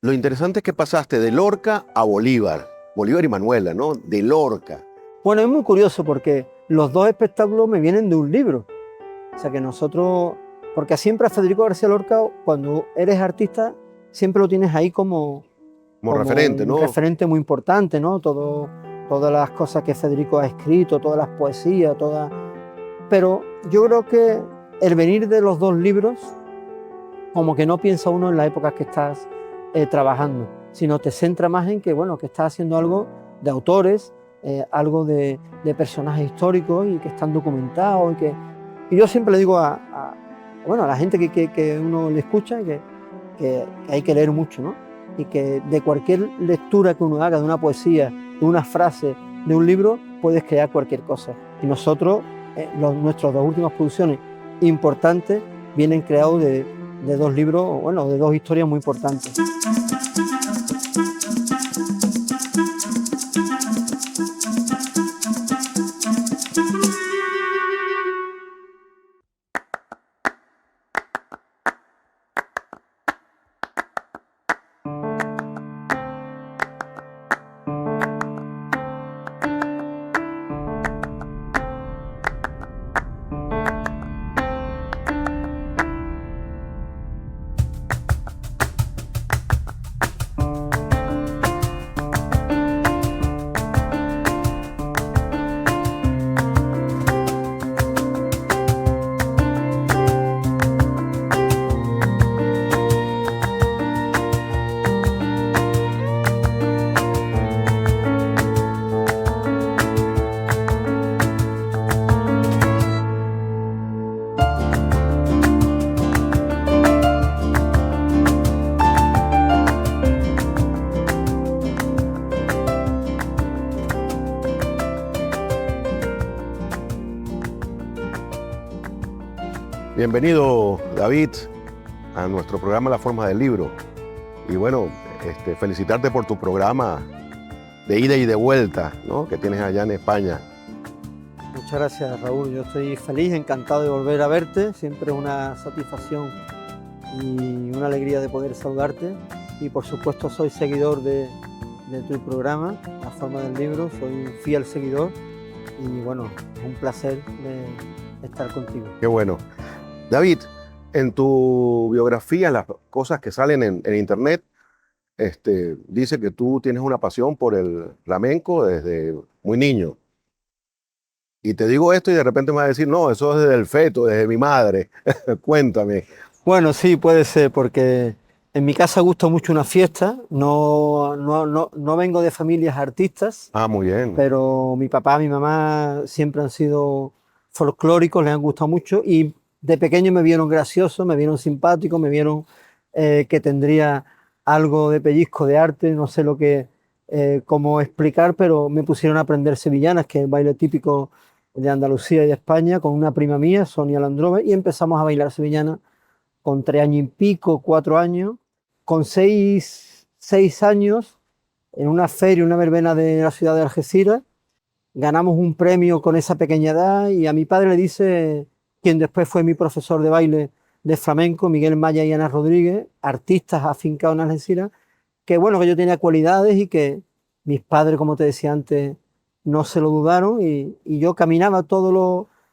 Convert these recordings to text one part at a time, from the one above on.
Lo interesante es que pasaste de Lorca a Bolívar. Bolívar y Manuela, ¿no? De Lorca. Bueno, es muy curioso porque los dos espectáculos me vienen de un libro. O sea que nosotros, porque siempre a Federico García Lorca, cuando eres artista, siempre lo tienes ahí Como como referente, un ¿no? referente muy importante, ¿no? Todas las cosas que Federico ha escrito, todas las poesías, todas... Pero yo creo que el venir de los dos libros, como que no piensa uno en las épocas que estás trabajando, sino te centra más en que, bueno, que estás haciendo algo de autores, algo de personajes históricos y que están documentados y yo siempre le digo bueno, a la gente que uno le escucha que hay que leer mucho, ¿no? Y que de cualquier lectura que uno haga de una poesía, de una frase, de un libro, puedes crear cualquier cosa. Y nosotros, nuestras dos últimas producciones importantes, vienen creados de dos libros, bueno, de dos historias muy importantes. Bienvenido, David, a nuestro programa La Forma del Libro. Y bueno, felicitarte por tu programa de ida y de vuelta, ¿no? Que tienes allá en España. Muchas gracias, Raúl. Yo estoy feliz, encantado de volver a verte. Siempre es una satisfacción y una alegría de poder saludarte. Y por supuesto soy seguidor de tu programa, La Forma del Libro. Soy un fiel seguidor y bueno, es un placer de estar contigo. Qué bueno. David, en tu biografía, las cosas que salen en internet, dice que tú tienes una pasión por el flamenco desde muy niño. Y te digo esto y de repente me vas a decir, no, eso es desde el feto, desde mi madre. Cuéntame. Bueno, sí, puede ser, porque en mi casa gusta mucho una fiesta. No vengo de familias artistas, Ah, muy bien. pero mi papá, mi mamá siempre han sido folclóricos, les han gustado mucho y de pequeño me vieron gracioso, me vieron simpático, me vieron que tendría algo de pellizco de arte, no sé cómo explicar, pero me pusieron a aprender sevillanas, que es el baile típico de Andalucía y de España, con una prima mía, Sonia Landrove, y empezamos a bailar sevillanas con 3 años y pico, 4 años, con seis años, en una feria, una verbena de la ciudad de Algeciras, ganamos un premio con esa pequeña edad y a mi padre le dice, quien después fue mi profesor de baile de flamenco, Miguel Maya y Ana Rodríguez, artistas afincados en Algeciras, que bueno, que yo tenía cualidades y que mis padres, como te decía antes, no se lo dudaron y yo caminaba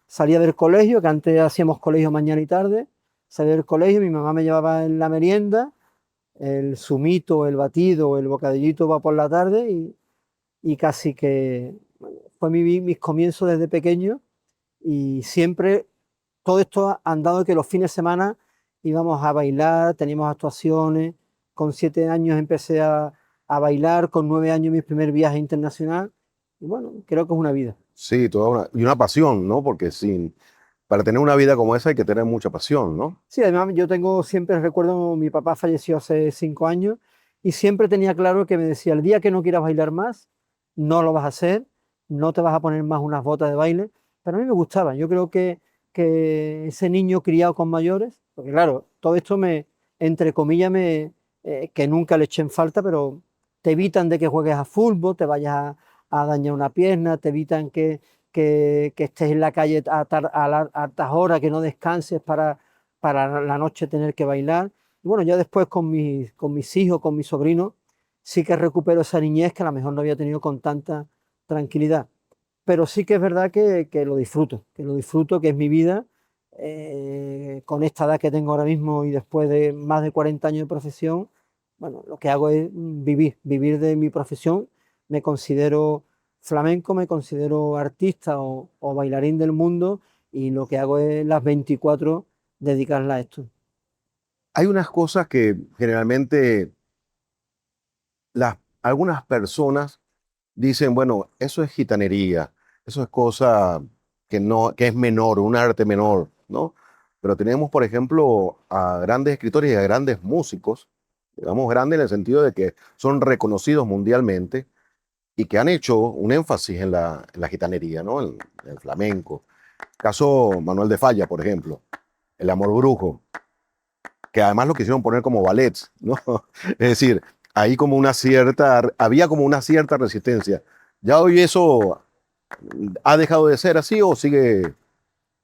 salía del colegio, que antes hacíamos colegio mañana y tarde, salía del colegio, mi mamá me llevaba en la merienda, el zumito, el batido, el bocadillito va por la tarde y casi que bueno, fue mis comienzos desde pequeño y siempre todo esto han dado que los fines de semana íbamos a bailar, teníamos actuaciones, con 7 años empecé a bailar, con 9 años mi primer viaje internacional y bueno, creo que es una vida. Sí, y una pasión, ¿no? Porque para tener una vida como esa hay que tener mucha pasión, ¿no? Sí, además yo siempre recuerdo, mi papá falleció hace 5 años y siempre tenía claro que me decía, el día que no quieras bailar más, no lo vas a hacer, no te vas a poner más unas botas de baile, pero a mí me gustaba, yo creo que ese niño criado con mayores, porque claro, todo esto entre comillas, que nunca le eché en falta, pero te evitan de que juegues a fútbol, te vayas a dañar una pierna, te evitan que estés en la calle a altas horas, que no descanses para la noche tener que bailar. Y bueno, ya después con mis hijos, con mis sobrinos, sí que recupero esa niñez que a lo mejor no había tenido con tanta tranquilidad. Pero sí que es verdad que lo disfruto, que es mi vida. Con esta edad que tengo ahora mismo y después de más de 40 años de profesión, bueno, lo que hago es vivir de mi profesión. Me considero flamenco, me considero artista o bailarín del mundo y lo que hago es las 24 dedicarlas a esto. Hay unas cosas que generalmente algunas personas dicen, bueno, eso es gitanería, eso es cosa que no, que es menor, un arte menor, ¿no? Pero tenemos, por ejemplo, a grandes escritores y a grandes músicos, digamos grandes en el sentido de que son reconocidos mundialmente y que han hecho un énfasis en la gitanería, ¿no? En el flamenco. Caso Manuel de Falla, por ejemplo, El Amor Brujo, que además lo quisieron poner como ballets, ¿no? Es decir, ahí como una cierta, había como una cierta resistencia. ¿Ya hoy eso ha dejado de ser así o sigue?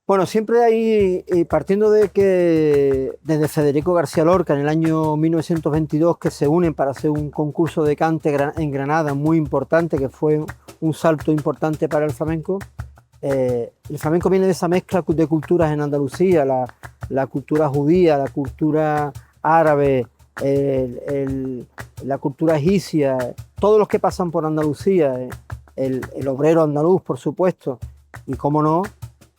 Bueno, siempre hay, partiendo de que desde Federico García Lorca en el año 1922 que se unen para hacer un concurso de cante en Granada muy importante, que fue un salto importante para el flamenco viene de esa mezcla de culturas en Andalucía, la cultura judía, la cultura árabe, la cultura egipcia, todos los que pasan por Andalucía, el obrero andaluz, por supuesto, y cómo no,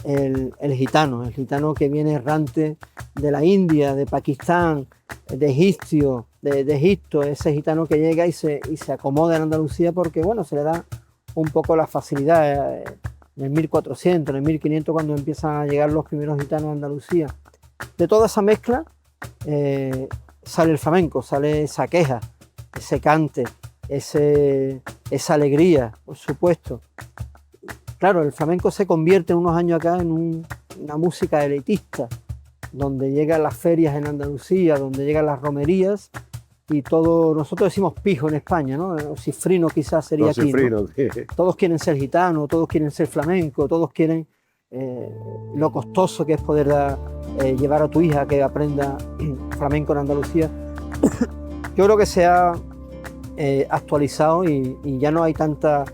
el gitano que viene errante de la India, de Pakistán, de Egipto, ese gitano que llega y se acomoda en Andalucía porque, bueno, se le da un poco la facilidad. En el 1400, en el 1500, cuando empiezan a llegar los primeros gitanos a Andalucía. De toda esa mezcla sale el flamenco, sale esa queja, ese cante, esa alegría, por supuesto. Claro, el flamenco se convierte en unos años acá en una música elitista, donde llegan las ferias en Andalucía, donde llegan las romerías y todo, nosotros decimos pijo en España, ¿no? O cifrino quizás sería Los aquí, ¿no? cifrinos, sí. Todos quieren ser gitanos, todos quieren ser flamenco, todos quieren lo costoso que es poder llevar a tu hija a que aprenda flamenco en Andalucía. Yo creo que se ha actualizado y ya no hay tanta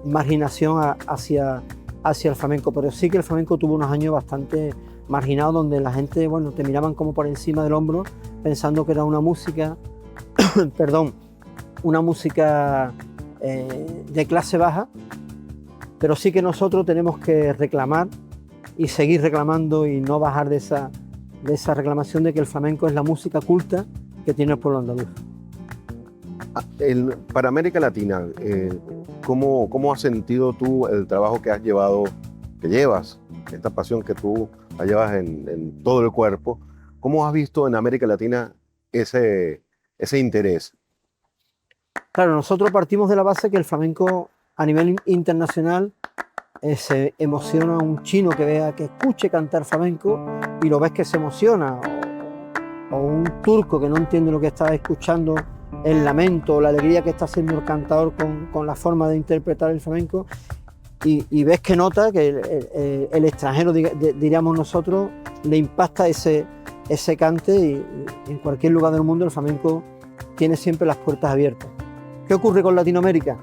marginación hacia el flamenco, pero sí que el flamenco tuvo unos años bastante marginados donde la gente, bueno, te miraban como por encima del hombro pensando que era una música, perdón, una música de clase baja, pero sí que nosotros tenemos que reclamar y seguir reclamando y no bajar de esa reclamación de que el flamenco es la música culta que tiene el pueblo andaluz. Para América Latina, ¿cómo has sentido tú el trabajo que has llevado, que llevas, esta pasión que tú la llevas en todo el cuerpo? ¿Cómo has visto en América Latina ese interés? Claro, nosotros partimos de la base que el flamenco a nivel internacional se emociona a un chino que vea, que escuche cantar flamenco y lo ves que se emociona, o un turco que no entiende lo que está escuchando, el lamento o la alegría que está haciendo el cantador con la forma de interpretar el flamenco y ves que nota que el extranjero, diríamos nosotros, le impacta ese cante y en cualquier lugar del mundo el flamenco tiene siempre las puertas abiertas. ¿Qué ocurre con Latinoamérica?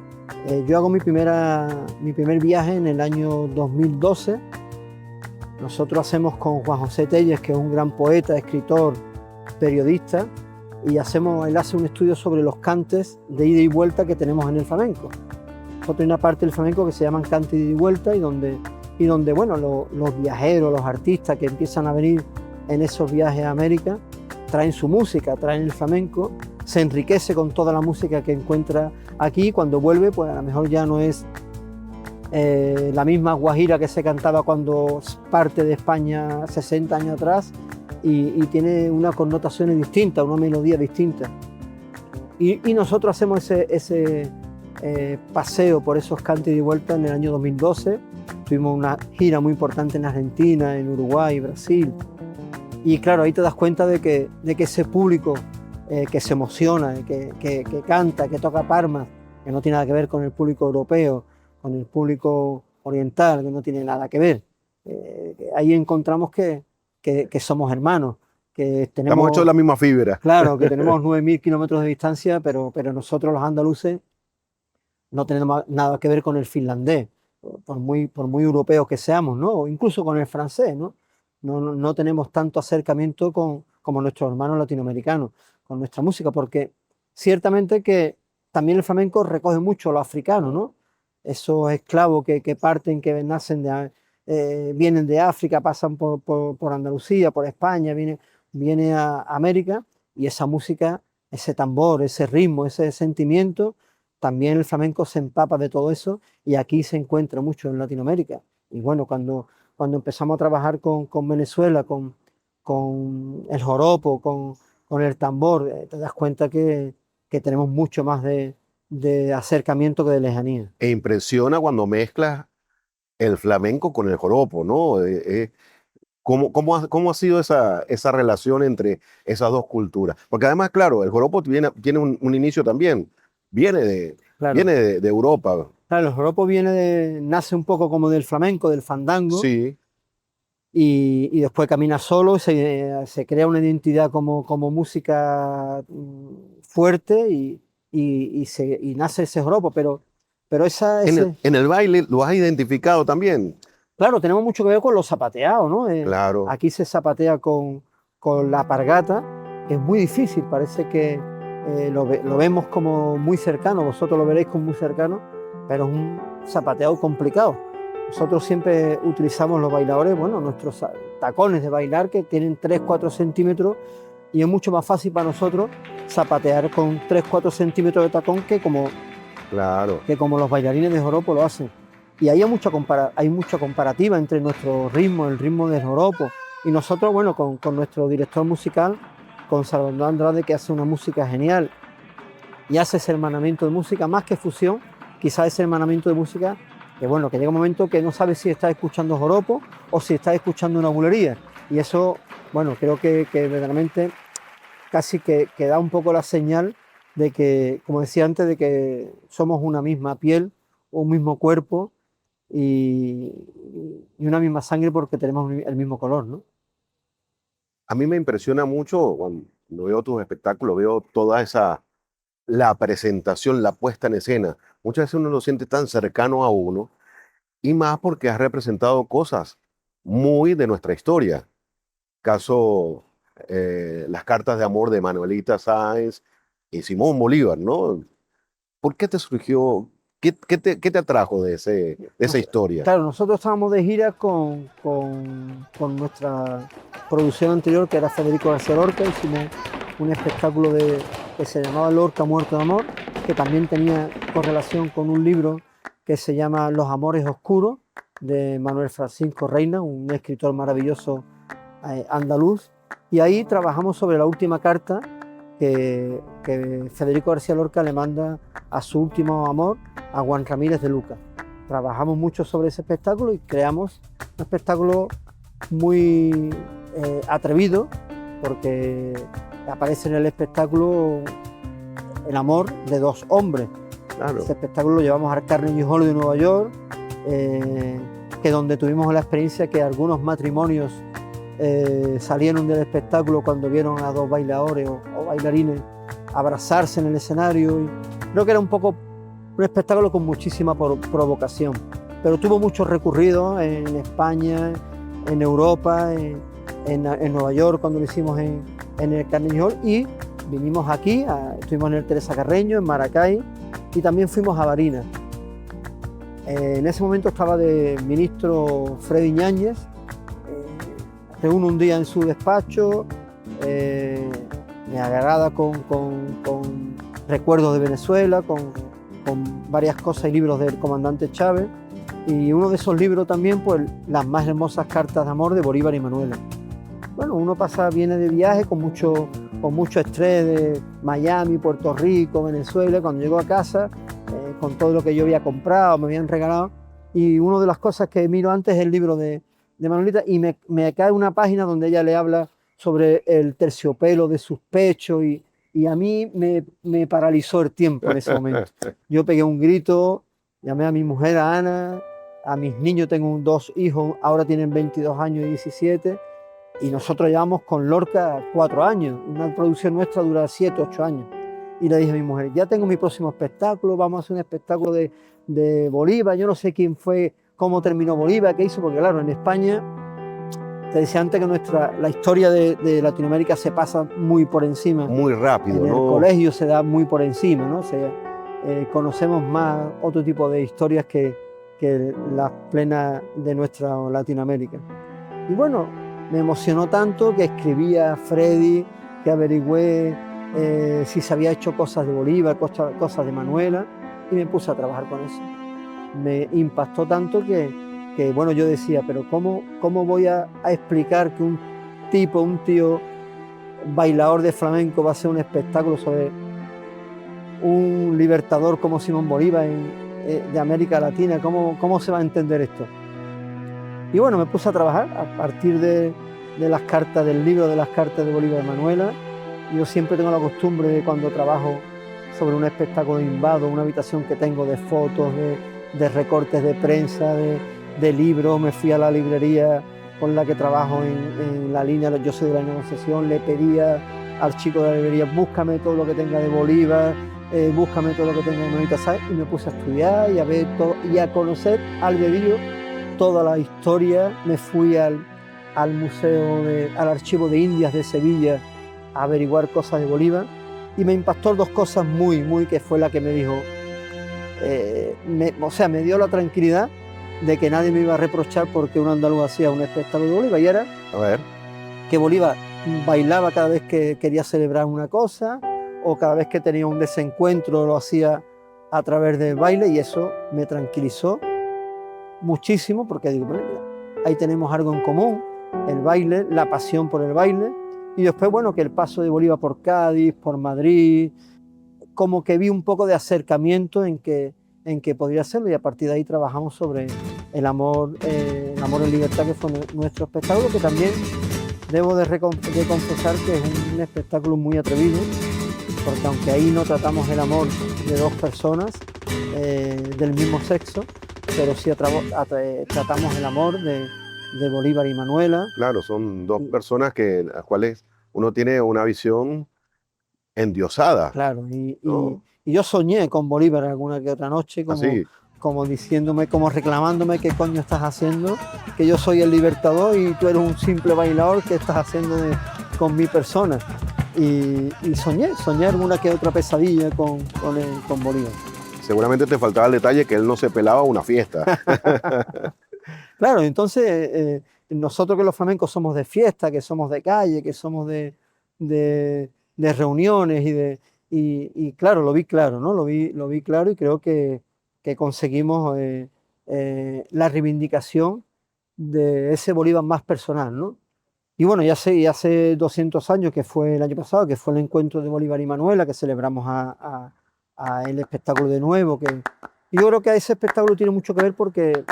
Yo hago mi primer viaje en el año 2012. Nosotros hacemos con Juan José Telles, que es un gran poeta, escritor, periodista, y él hace un estudio sobre los cantes de ida y vuelta que tenemos en el flamenco. Nosotros hay una parte del flamenco que se llaman cantes de ida y vuelta y donde bueno, los viajeros, los artistas que empiezan a venir en esos viajes a América, traen su música, traen el flamenco, se enriquece con toda la música que encuentra aquí. Cuando vuelve, pues a lo mejor ya no es la misma guajira que se cantaba cuando parte de España 60 años atrás y tiene unas connotaciones distintas, una melodía distinta. Y nosotros hacemos ese paseo por esos cantes de vuelta en el año 2012. Tuvimos una gira muy importante en Argentina, en Uruguay, Brasil. Y claro, ahí te das cuenta de que ese público que se emociona, que canta, que toca palmas, que no tiene nada que ver con el público europeo, con el público oriental, que no tiene nada que ver. Ahí encontramos que somos hermanos, que Estamos hechos de la misma fibra. claro, que tenemos 9.000 kilómetros de distancia, pero nosotros los andaluces no tenemos nada que ver con el finlandés, por muy europeos que seamos, ¿no? O incluso con el francés, ¿no? No tenemos tanto acercamiento como nuestros hermanos latinoamericanos con nuestra música, porque ciertamente que también el flamenco recoge mucho lo africano, ¿no? Esos esclavos que parten, que nacen vienen de África, pasan por Andalucía, por España, viene a América, y esa música, ese tambor, ese ritmo, ese sentimiento, también el flamenco se empapa de todo eso, y aquí se encuentra mucho en Latinoamérica. Y bueno, cuando empezamos a trabajar con Venezuela, con el joropo, con el tambor, te das cuenta que tenemos mucho más de acercamiento que de lejanía. E impresiona cuando mezclas el flamenco con el joropo, ¿no? ¿Cómo ha sido esa relación entre esas dos culturas? Porque además, claro, el joropo tiene un inicio también, viene de, Claro, viene de Europa. claro, el joropo nace un poco como del flamenco, del fandango, Sí, y después camina solo, se crea una identidad como música fuerte, y nace ese joropo, pero en el baile lo has identificado también. claro, tenemos mucho que ver con los zapateados, ¿no? Claro, Aquí se zapatea con la alpargata, que es muy difícil, parece que lo vemos como muy cercano, vosotros lo veréis como muy cercano, pero es un zapateado complicado. Nosotros siempre utilizamos los bailadores, bueno, nuestros tacones de bailar que tienen 3-4 centímetros, y es mucho más fácil para nosotros zapatear con 3-4 centímetros de tacón claro. que como los bailarines de joropo lo hacen. Y ahí hay mucha comparativa entre nuestro ritmo, el ritmo del joropo, y nosotros, bueno, con nuestro director musical, con Salvador Andrade, que hace una música genial y hace ese hermanamiento de música, más que fusión, quizás ese hermanamiento de música, que bueno, que llega un momento que no sabes si estás escuchando joropo o si estás escuchando una bulería. Y eso, bueno, creo que verdaderamente casi que da un poco la señal de que, como decía antes, de que somos una misma piel, un mismo cuerpo y, y una misma sangre, porque tenemos el mismo color, ¿no? A mí me impresiona mucho cuando veo tus espectáculos, veo la presentación, la puesta en escena. Muchas veces uno lo siente tan cercano a uno, y más porque has representado cosas muy de nuestra historia. Caso, las cartas de amor de Manuelita Sáenz y Simón Bolívar, ¿no? ¿Por qué te surgió? ¿Qué te atrajo de esa historia? Claro, nosotros estábamos de gira con nuestra producción anterior, que era Federico García Lorca. Hicimos un espectáculo que se llamaba Lorca Muerto de Amor, que también tenía correlación con un libro que se llama Los Amores Oscuros, de Manuel Francisco Reina, un escritor maravilloso andaluz. Y ahí trabajamos sobre la última carta que Federico García Lorca le manda a su último amor, a Juan Ramírez de Luca. Trabajamos mucho sobre ese espectáculo y creamos un espectáculo muy atrevido, porque aparece en el espectáculo el amor de dos hombres. Claro, Ese espectáculo lo llevamos al Carnegie Hall de Nueva York, que donde tuvimos la experiencia que algunos matrimonios salieron del espectáculo cuando vieron a dos bailadores o bailarines abrazarse en el escenario. Y creo que era un poco un espectáculo con muchísima provocación, pero tuvo muchos recurridos en España, en Europa, en Nueva York cuando lo hicimos en el Carnegie Hall, y vinimos aquí, estuvimos en el Teresa Carreño, en Maracay, y también fuimos a Barinas. En ese momento estaba de ministro Freddy Ñáñez. Reúno un día en su despacho, me agrada con recuerdos de Venezuela, con varias cosas y libros del comandante Chávez, y uno de esos libros también, pues las más hermosas cartas de amor de Bolívar y Manuela. Bueno, uno viene de viaje con mucho estrés de Miami, Puerto Rico, Venezuela. Cuando llego a casa, con todo lo que yo había comprado, me habían regalado, y una de las cosas que miro antes es el libro de Manuelita, y me cae una página donde ella le habla sobre el terciopelo de sus pechos, y a mí me paralizó el tiempo en ese momento. Yo pegué un grito, llamé a mi mujer, a Ana, a mis niños, tengo dos hijos, ahora tienen 22 años y 17, Y nosotros llevamos con Lorca 4 años, una producción nuestra dura 7, 8 años. Y le dije a mi mujer, ya tengo mi próximo espectáculo, vamos a hacer un espectáculo de Bolívar, yo no sé quién fue, cómo terminó Bolívar, qué hizo, porque claro, en España, te decía antes que la historia de Latinoamérica se pasa muy por encima. Muy rápido, en el ¿no? colegio se da muy por encima, ¿no? Conocemos más otro tipo de historias que las plenas de nuestra Latinoamérica. Y bueno, me emocionó tanto que escribí a Freddy, que averigüé si se había hecho cosas de Bolívar, cosas de Manuela, y me puse a trabajar con eso. Me impactó tanto que bueno, yo decía, pero ¿cómo voy a explicar que un tío bailador de flamenco va a hacer un espectáculo sobre un libertador como Simón Bolívar de América Latina? ¿Cómo se va a entender esto? Y bueno, me puse a trabajar a partir de las cartas, del libro de las cartas de Bolívar y Manuela. Yo siempre tengo la costumbre de cuando trabajo sobre un espectáculo de Invado, una habitación que tengo de fotos, de recortes de prensa, de libros. Me fui a la librería con la que trabajo en la línea, yo soy de la negociación, le pedía al chico de la librería, búscame todo lo que tenga de Bolívar, búscame todo lo que tenga de Manolita Sáenz, y me puse a estudiar y a ver todo, y a conocer al dedillo toda la historia. Me fui al archivo de Indias de Sevilla a averiguar cosas de Bolívar, y me impactó dos cosas muy, que fue la que me dijo, me dio la tranquilidad de que nadie me iba a reprochar porque un andaluz hacía un espectáculo de Bolívar, y era que Bolívar bailaba cada vez que quería celebrar una cosa, o cada vez que tenía un desencuentro lo hacía a través del baile, y eso me tranquilizó muchísimo, porque digo, bueno, mira, ahí tenemos algo en común, el baile, la pasión por el baile. Y después, bueno, que el paso de Bolívar por Cádiz, por Madrid, como que vi un poco de acercamiento en que podría hacerlo, y a partir de ahí trabajamos sobre el amor en libertad, que fue nuestro espectáculo, que también debo de confesar que es un espectáculo muy atrevido, porque aunque ahí no tratamos el amor de dos personas del mismo sexo, pero sí tratamos el amor de Bolívar y Manuela. Claro, son dos personas las cuales uno tiene una visión endiosada. Claro, ¿no? y yo soñé con Bolívar alguna que otra noche, como diciéndome, como reclamándome, ¿qué coño estás haciendo? Que yo soy el libertador y tú eres un simple bailador, ¿qué estás haciendo con mi persona? Y soñé alguna que otra pesadilla con Bolívar. Seguramente te faltaba el detalle que él no se pelaba a una fiesta. Claro, entonces nosotros que los flamencos somos de fiesta, que somos de calle, que somos de reuniones y claro, lo vi claro, ¿no? Lo vi claro, y creo que conseguimos la reivindicación de ese Bolívar más personal, ¿no? Y bueno, ya hace 200 años, que fue el año pasado, que fue el encuentro de Bolívar y Manuela, que celebramos a el espectáculo de nuevo, y yo creo que ese espectáculo tiene mucho que ver porque,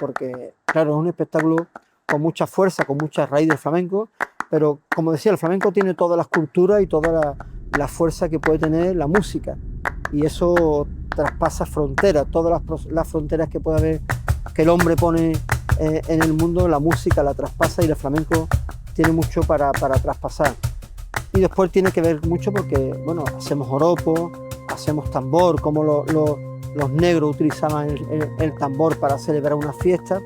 claro, es un espectáculo con mucha fuerza, con mucha raíz del flamenco, pero como decía, el flamenco tiene todas las culturas y toda la fuerza que puede tener la música, y eso traspasa fronteras, todas las fronteras que puede haber, que el hombre pone en el mundo, la música la traspasa, y el flamenco tiene mucho para traspasar. Y después tiene que ver mucho porque, bueno, hacemos joropo, hacemos tambor, como los negros utilizaban el tambor para celebrar una fiesta.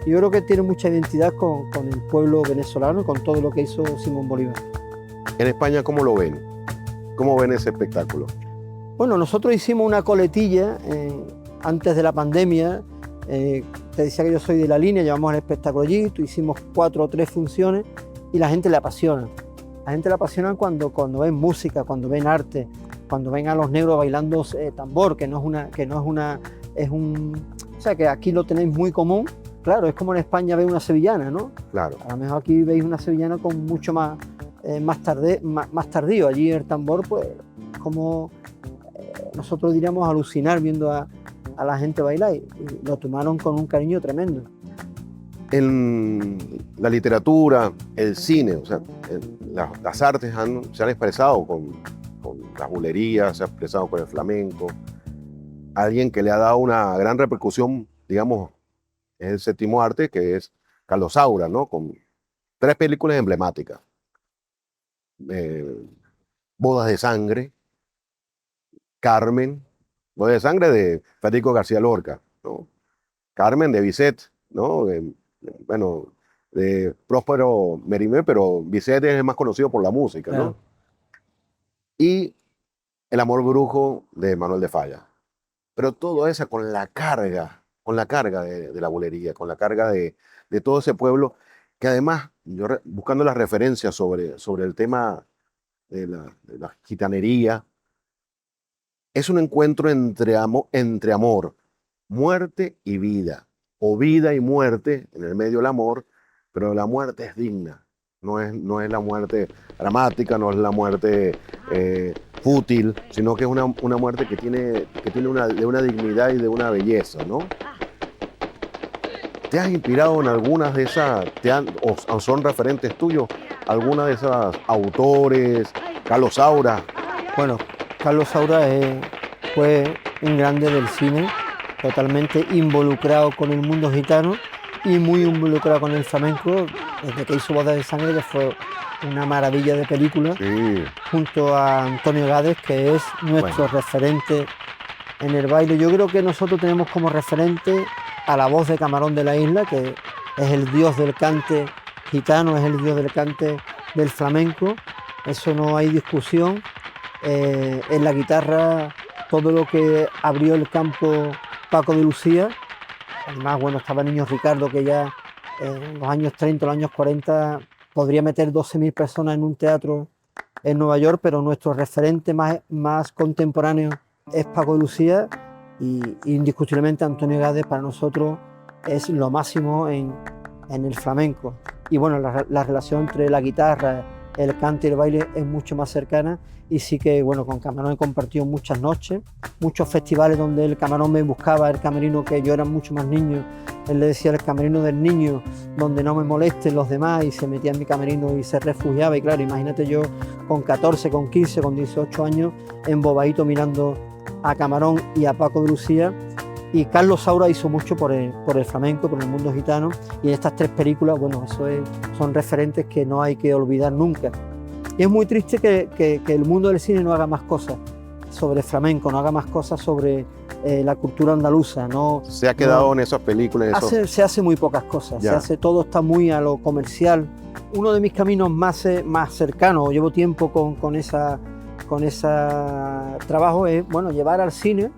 Y yo creo que tiene mucha identidad con el pueblo venezolano y con todo lo que hizo Simón Bolívar. En España, ¿cómo lo ven? ¿Cómo ven ese espectáculo? Bueno, nosotros hicimos una coletilla antes de la pandemia. Te decía que yo soy de la línea, llevamos el espectáculo allí, hicimos 4 o 3 funciones, y la gente le apasiona. La gente le apasiona cuando ven música, cuando ven arte, cuando ven a los negros bailando tambor, o sea, que aquí lo tenéis muy común. Claro, es como en España veis una sevillana, ¿no? Claro. A lo mejor aquí veis una sevillana con mucho más tardío. Allí el tambor, pues, como nosotros diríamos, alucinar viendo a la gente bailar, y lo tomaron con un cariño tremendo. En la literatura, el cine, o sea, las artes se han expresado con las bulerías, se ha expresado con el flamenco. Alguien que le ha dado una gran repercusión, digamos, es el séptimo arte, que es Carlos Saura, ¿no? Con tres películas emblemáticas. Eh, Bodas de Sangre, Carmen, Bodas de Sangre de Federico García Lorca, ¿no? Carmen de Bizet, ¿no? Bueno, de Próspero Mérimée, pero Bizet es el más conocido por la música, ¿no? Claro. Y El amor brujo de Manuel de Falla. Pero todo eso con la carga de la bulería, con la carga de todo ese pueblo, que además, yo buscando las referencias sobre el tema de la gitanería, es un encuentro entre amor, muerte y vida, o vida y muerte, en el medio el amor, pero la muerte es digna, no es la muerte dramática, no es la muerte fútil, sino que es una muerte que tiene de una dignidad y de una belleza, ¿no? ¿Te has inspirado en algunas de esas, o son referentes tuyos, algunas de esas autores, Carlos Saura? Bueno, Carlos Saura fue un grande del cine, totalmente involucrado con el mundo gitano y muy involucrado con el flamenco, desde que hizo Bodas de Sangre, que fue una maravilla de película, Sí, junto a Antonio Gades, que es nuestro bueno, referente en el baile. Yo creo que nosotros tenemos como referente a la voz de Camarón de la Isla, que es el dios del cante gitano, es el dios del cante del flamenco, eso no hay discusión. En la guitarra, todo lo que abrió el campo Paco de Lucía. Además, bueno, estaba Niño Ricardo, que ya en los años 30, los años 40, podría meter 12.000 personas en un teatro en Nueva York, pero nuestro referente más contemporáneo es Paco de Lucía, y indiscutiblemente Antonio Gades para nosotros es lo máximo en el flamenco. Y bueno, la relación entre la guitarra, el cante y el baile es mucho más cercana, y sí que bueno, con Camarón he compartido muchas noches, muchos festivales donde el Camarón me buscaba, el camerino, que yo era mucho más niño, él le decía el camerino del niño, donde no me molesten los demás, y se metía en mi camerino y se refugiaba. Y claro, imagínate yo con 14, con 15, con 18 años, embobadito mirando a Camarón y a Paco de Lucía. Y Carlos Saura hizo mucho por el flamenco, por el mundo gitano, y en estas tres películas, bueno, son referentes que no hay que olvidar nunca. Y es muy triste que el mundo del cine no haga más cosas sobre flamenco, no haga más cosas sobre la cultura andaluza. No, se ha quedado no, en esas películas. se hace muy pocas cosas, todo está muy a lo comercial. Uno de mis caminos más cercanos, llevo tiempo con ese trabajo, es bueno, llevar al cine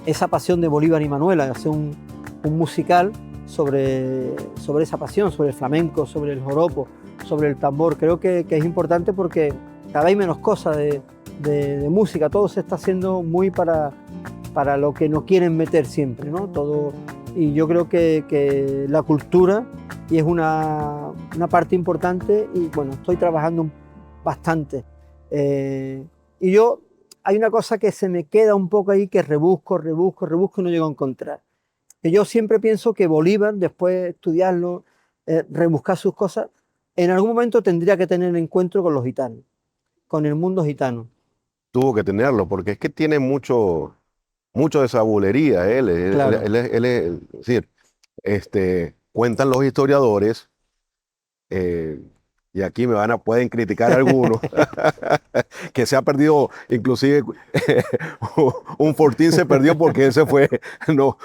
esa pasión de Bolívar y Manuela, hacer un musical sobre esa pasión, sobre el flamenco, sobre el joropo, sobre el tambor. Creo que es importante porque cada vez hay menos cosas de música, todo se está haciendo muy para lo que nos quieren meter siempre, ¿no? Todo, y yo creo que la cultura y es una parte importante, y bueno, estoy trabajando bastante. Y yo, hay una cosa que se me queda un poco ahí, que rebusco y no llego a encontrar. Que yo siempre pienso que Bolívar, después de estudiarlo, rebuscar sus cosas, en algún momento tendría que tener encuentro con los gitanos, con el mundo gitano. Tuvo que tenerlo, porque es que tiene mucho de esa bulería, él. Claro. Es decir, cuentan los historiadores, y aquí pueden criticar a algunos, que se ha perdido, inclusive un Fortín se perdió porque él se fue, no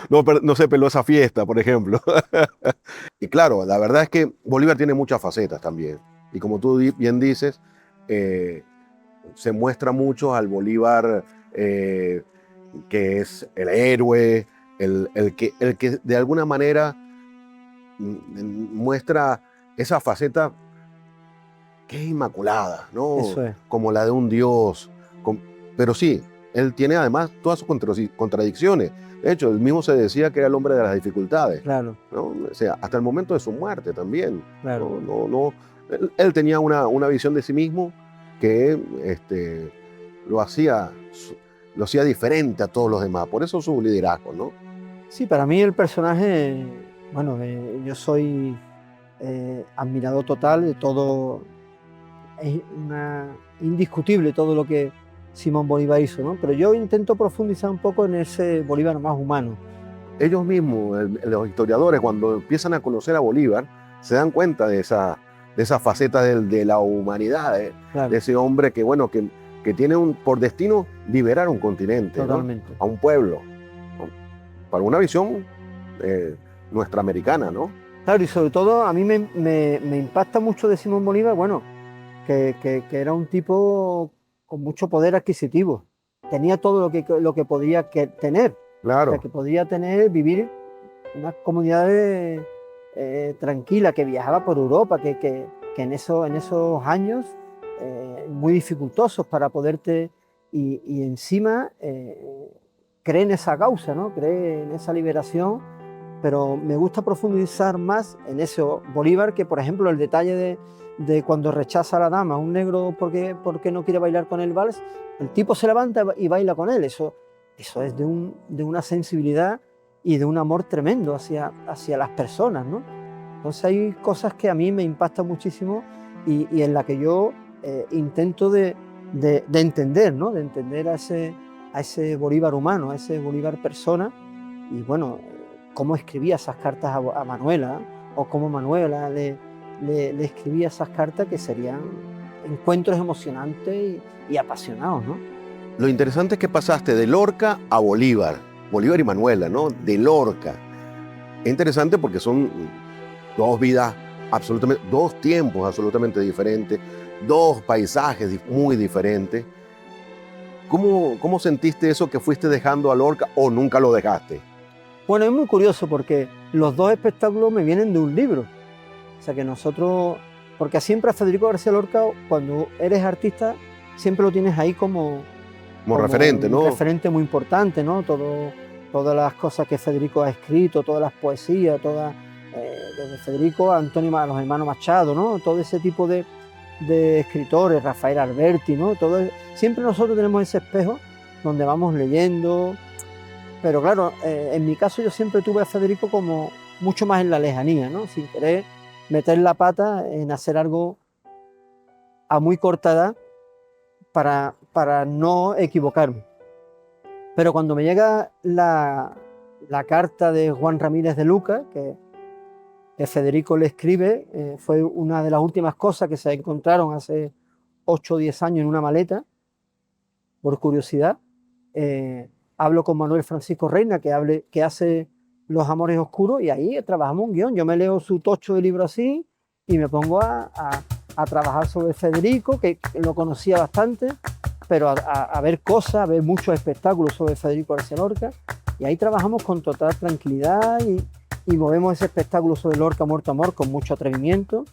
se peló esa fiesta, por ejemplo. Y claro, la verdad es que Bolívar tiene muchas facetas también. Y como tú bien dices, eh, se muestra mucho al Bolívar, que es el héroe, el que de alguna manera muestra esa faceta que es inmaculada, ¿no? Eso es. Como la de un dios. Pero sí, él tiene además todas sus contradicciones. De hecho, él mismo se decía que era el hombre de las dificultades, Claro, ¿no? O sea, hasta el momento de su muerte también. claro. No, él tenía una visión de sí mismo que lo hacía, lo hacía diferente a todos los demás. Por eso su liderazgo, ¿no? Sí, para mí el personaje, bueno, yo soy admirador total de todo, es indiscutible todo lo que Simón Bolívar hizo, ¿no? Pero yo intento profundizar un poco en ese Bolívar más humano. Ellos mismos, los historiadores, cuando empiezan a conocer a Bolívar, se dan cuenta de esa de esa faceta de la humanidad, Claro, de ese hombre que, bueno, que tiene por destino liberar un continente, ¿no? totalmente. A un pueblo, ¿no? Para una visión nuestra americana, ¿no? Claro, y sobre todo a mí me impacta mucho de Simón Bolívar, bueno, que era un tipo con mucho poder adquisitivo. Tenía todo lo que podía tener. O sea, Claro, que podía vivir en unas comunidades tranquilas, que viajaba por Europa, que en esos años muy dificultosos para poderte... Y encima cree en esa causa, ¿no? Cree en esa liberación, pero me gusta profundizar más en eso Bolívar, que por ejemplo el detalle de cuando rechaza a la dama, un negro porque no quiere bailar con el vals, el tipo se levanta y baila con él. Eso es de una sensibilidad y de un amor tremendo hacia las personas, ¿no? Entonces hay cosas que a mí me impactan muchísimo y en la que yo intento de entender, ¿no? De entender a ese Bolívar humano, a ese Bolívar persona, y bueno, cómo escribía esas cartas a Manuela, o cómo Manuela le escribía esas cartas, que serían encuentros emocionantes y apasionados, ¿no? lo interesante es que pasaste de Lorca a Bolívar, Bolívar y Manuela, ¿no? De Lorca. Es interesante porque son dos vidas absolutamente, dos tiempos absolutamente diferentes, dos paisajes muy diferentes. ¿Cómo sentiste eso que fuiste dejando a Lorca o nunca lo dejaste? Bueno, es muy curioso porque los dos espectáculos me vienen de un libro. O sea que porque siempre a Federico García Lorca, cuando eres artista, siempre lo tienes ahí como Referente, un ¿no? referente muy importante, ¿no? Todas las cosas que Federico ha escrito, todas las poesías, desde Federico a Antonio, a los hermanos Machado, ¿no? Todo ese tipo de escritores, Rafael Alberti, ¿no? Siempre nosotros tenemos ese espejo donde vamos leyendo, pero claro, en mi caso yo siempre tuve a Federico como mucho más en la lejanía, ¿no? Sin querer meter la pata en hacer algo a muy corta edad para no equivocarme. Pero cuando me llega la carta de Juan Ramírez de Luca, que Federico le escribe, fue una de las últimas cosas que se encontraron hace 8 o 10 años en una maleta, por curiosidad. Hablo con Manuel Francisco Reina, que hace Los Amores Oscuros, y ahí trabajamos un guión. Yo me leo su tocho de libro así y me pongo a trabajar sobre Federico, que lo conocía bastante, pero a ver cosas, a ver muchos espectáculos sobre Federico García Lorca, y ahí trabajamos con total tranquilidad y movemos ese espectáculo sobre Lorca muerto a amor con mucho atrevimiento,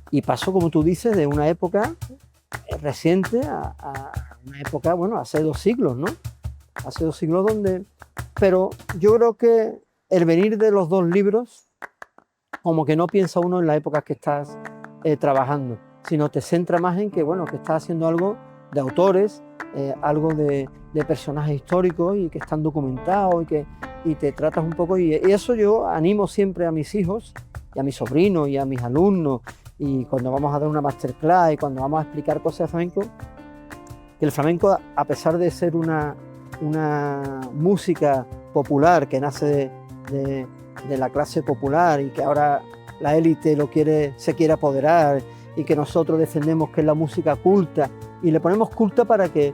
y pasó, como tú dices, de una época reciente a una época, bueno, hace 2 siglos, ¿no? Hace 2 siglos pero yo creo que el venir de los 2 libros, como que no piensa uno en la época que estás trabajando, sino te centra más en que, bueno, que estás haciendo algo de autores, algo de personajes históricos y que están documentados y te tratas un poco, y eso yo animo siempre a mis hijos y a mis sobrinos y a mis alumnos, y cuando vamos a dar una masterclass y cuando vamos a explicar cosas de flamenco, que el flamenco, a pesar de ser una música popular que nace de la clase popular y que ahora la élite se quiere apoderar, y que nosotros defendemos que es la música culta, y le ponemos culta para que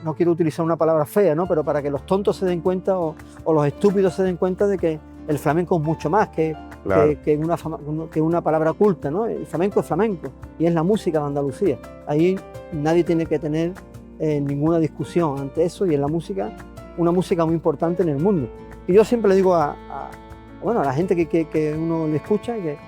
no quiero utilizar una palabra fea, ¿no? Pero para que los tontos se den cuenta o los estúpidos se den cuenta de que el flamenco es mucho más Claro. que una palabra culta, ¿no? El flamenco es flamenco y es la música de Andalucía. Ahí nadie tiene que tener ninguna discusión ante eso, y es la música, una música muy importante en el mundo. Y yo siempre le digo a la gente que uno le escucha que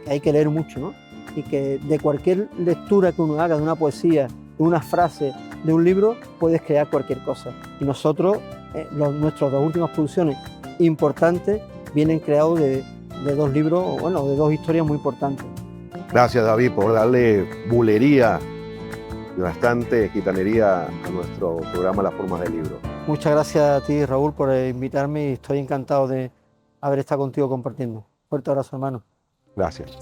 hay que leer mucho, ¿no? Y que de cualquier lectura que uno haga, de una poesía, de una frase, de un libro, puedes crear cualquier cosa. Y nosotros, nuestras 2 últimas producciones importantes vienen creados de 2 libros, bueno, de 2 historias muy importantes. Gracias, David, por darle bulería y bastante gitanería a nuestro programa Las Formas del Libro. Muchas gracias a ti, Raúl, por invitarme, y estoy encantado de haber estado contigo compartiendo. Fuerte abrazo, hermano. Gracias.